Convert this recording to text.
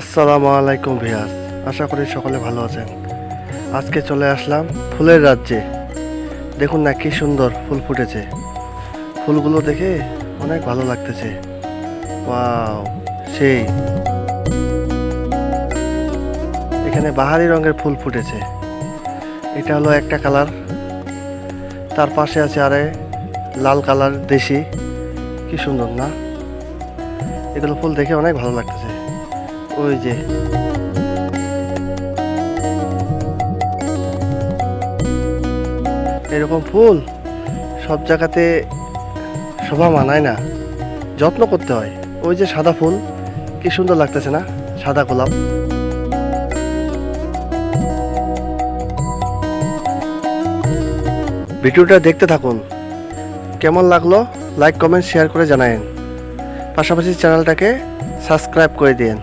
আসসালামু আলাইকুম ভিয়াস, আশা করি সকলে ভালো আছেন। আজকে চলে আসলাম ফুলের রাজ্যে। দেখুন না কি সুন্দর ফুল ফুটেছে। ফুলগুলো দেখে অনেক ভালো লাগতেছে। ওয়াও, সেই এখানে বাহারি রঙের ফুল ফুটেছে। এটা হলো একটা কালার, তার পাশে আছে আরে লাল কালার দেশি। কি সুন্দর না, এগুলো ফুল দেখে অনেক ভালো লাগতেছে। ওই যে এরকম ফুল সব জায়গাতে শোভা মানায় না, যত্ন করতে হয়। ওই যে সাদা ফুল, কি সুন্দর লাগতেছে না, সাদা গোলাপ। ভিডিওটা দেখতে থাকুন, কেমন লাগলো লাইক কমেন্ট শেয়ার করে জানায়েন, পাশাপাশি চ্যানেলটাকে সাবস্ক্রাইব করে দিন।